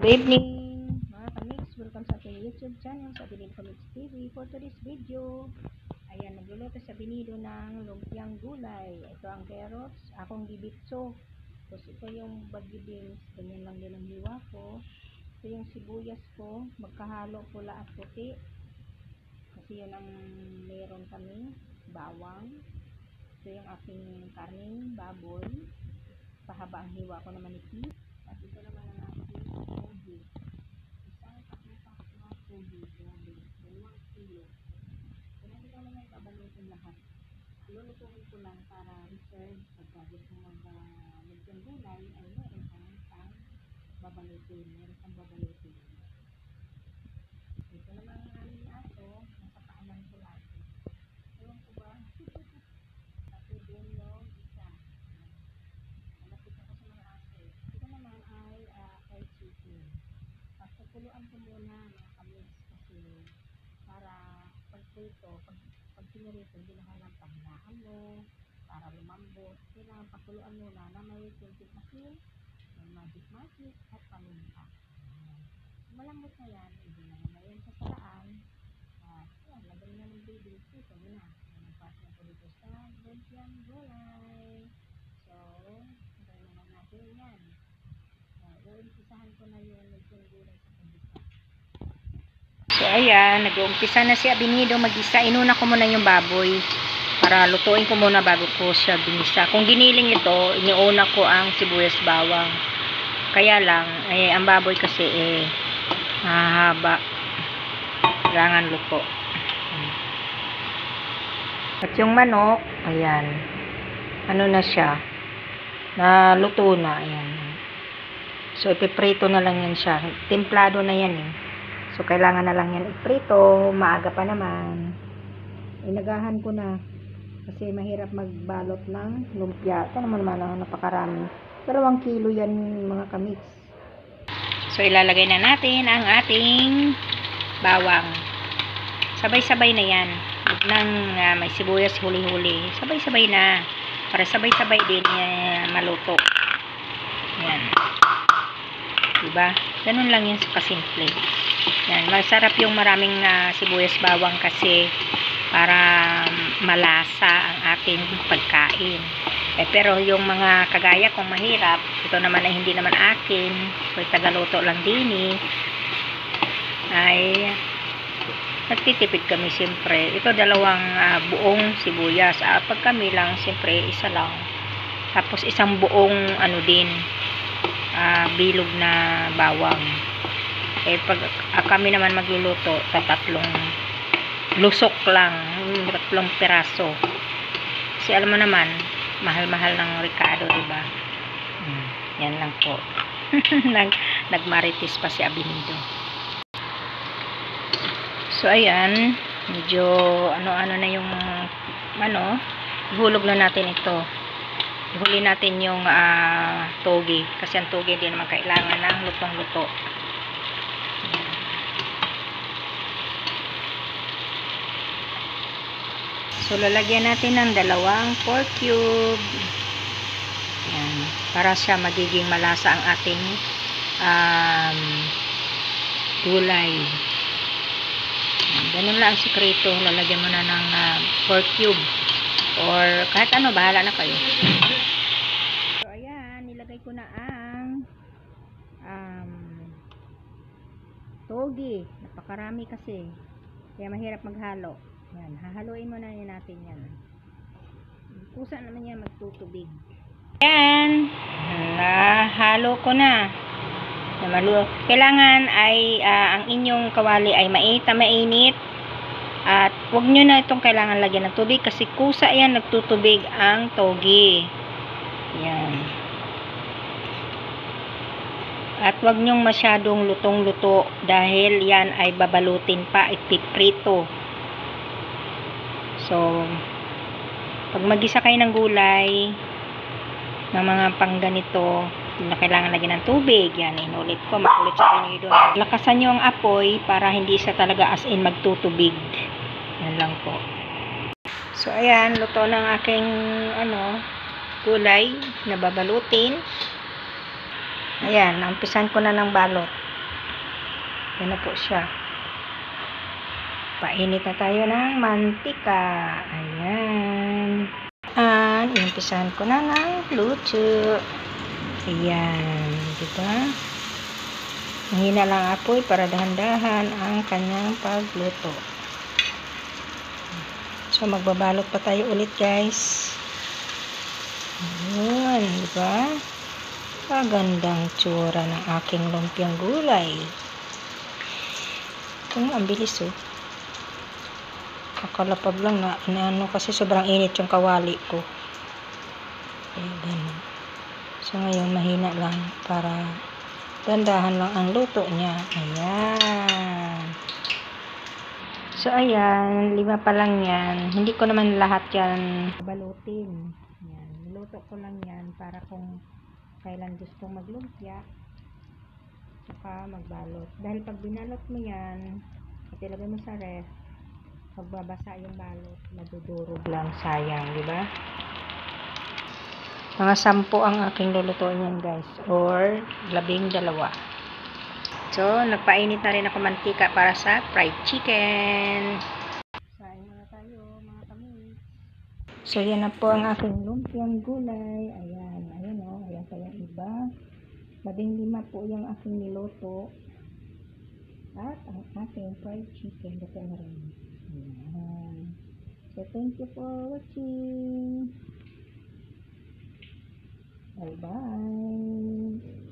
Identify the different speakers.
Speaker 1: Good evening mga kamix, welcome sa ating YouTube channel sa Binido Kamix TV. For today's video, ayan, nagluluto sa Binido ng lumpiang gulay. Ito ang carrots, akong gibitso. Tapos ito yung bagyo beans, ganyan lang din ang hiwa ko. Ito yung sibuyas ko, magkahalo pula at puti. Kasi yun ang meron kami, bawang. Ito yung aking karning baboy. Pahaba ang hiwa ko na manipis. At ito naman ang aking togi. Isang kapupak na togi. Grabe. 2 kilo. Kaya hindi ko naman ipabalutin lahat. Lulutuin ko lang para reserve. Pagkagod ko mag-lugyang gulay ay meron kang babalutin. Meron kang babalutin. Ito naman ang aming aso. Nasa paanan ko lagi. Ewan ko ba? Kasi din yung isa. Malapit ako sa mga aso. Ito naman ay fried chicken. Pagkakuluan ko muna mga kamis kasi para pagprito, pag pinirito, hindi na lang paghinaan mo para lumambot. Kailangan pakuluan muna na may kunting asin, may magic at paminta. Malambot na yan, hindi na naman yan sa saraan. Yan, lagyan na ng baby. Ito muna. Nagpasya ko dito sa lumpiang gulay. So, lagyan naman natin yan. Uumpisahan ko na yung lumpiang gulay sa pagisa. So, ayan, nag-uumpisa na si Abinido mag-isa. Inuna ko muna yung baboy para lutuin ko muna bago ko siya binisa. Kung giniling ito, iniuna ko ang sibuyas bawang. Kaya lang, ang baboy kasi mahaba. Kailangan luto. At yung manok, ayan. Ano na siya? Naluto na, ayan. So, ipiprito na lang yan siya. Templado na yan eh. So, kailangan na lang yan iprito. Maaga pa naman. Inagahan ko na. Kasi mahirap magbalot ng lumpia. Ito naman napakarami. 2 kilo yan mga kamix. So, ilalagay na natin ang ating bawang. Sabay-sabay na yan. Huwag nang may sibuyas huli-huli. Sabay-sabay na. Para sabay-sabay din maluto. Yan. Diba? Ganun lang yun kasimple. Yan. Masarap yung maraming sibuyas bawang kasi para malasa ang ating pagkain. Pero yung mga kagaya kung mahirap, ito naman ay hindi naman akin. So, tagaluto lang din ay nagtitipid kami siyempre. Ito 2 buong sibuyas. Pag kami lang, siyempre isa lang. Tapos isang buong din, bilog na bawang. Pag kami naman magluluto, 3 lusok lang, 3 piraso. Kasi alam mo naman, mahal-mahal ng Ricardo, diba? Yan lang po. Nagmaritis pa si Abinido. So, ayan. Medyo ano-ano na yung ihulog na natin ito. Ihuli natin yung togi. Kasi ang togi din naman kailangan ng lutong-luto. So, lalagyan natin ng 2 pork cube. Ayan. Para siya magiging malasa ang ating gulay. Ganun lang ang sikreto. Lalagyan mo na ng pork cube. Or kahit ano, bahala na kayo. So, ayan. Nilagay ko na ang togi. Napakarami kasi. Kaya mahirap maghalo. Yan, hahaluin mo na natin yan. Kusa naman yan magtutubig. Yan, nahalo ko na. Kailangan ay ang inyong kawali ay mainit. At huwag nyo na itong kailangan lagyan ng tubig kasi kusa yan nagtutubig ang togi. Yan. At huwag nyong masyadong lutong-luto dahil yan ay babalutin pa, ipiprito. So, pag mag-isa kayo ng gulay, ng mga pangganito, na kailangan lagyan ng tubig, yan, inulit ko, makulit sa kanyo doon. Lakasan nyo ang apoy para hindi siya talaga as in magtutubig. Yan lang po. So, ayan, luto ng aking, gulay na babalutin. Ayan, umpisan ko na ng balot. Yan na po siya. Painit na tayo ng mantika. Ayan. Inumpisahan ko na ng luto. Ayan. Diba? Mahina lang apoy para dahan-dahan ang kanyang pagluto. So, magbabalot pa tayo ulit, guys. Ayan. Diba? Magandang tsura ng aking lumpiang gulay. Ang bilis, oh. Kakalapag lang na inaano kasi sobrang init yung kawali ko. Ayan. So ngayon mahina lang para dandahan lang ang luto niya. Ayan. So ayan, 5 pa lang yan. Hindi ko naman lahat yan balutin. Ayan. Niluto ko lang yan para kung kailan gustong maglumpia saka magbalot. Dahil pag binalot mo yan at ilagay mo sa ref, magbabasa yung balot, madudurog lang, sayang, di ba? Mga 10 ang aking lulutuin yan, guys, or 12. So, nagpainit na rin ako mantika para sa fried chicken. Sain muna tayo, mga kami. So, yan na po ang aking lumpiang gulay. Ayan, ayan o, ayan pa yung iba. 15 po yung aking niluto. At ang ating fried chicken, dito na rin. Ayan. So, thank you for watching. Bye-bye.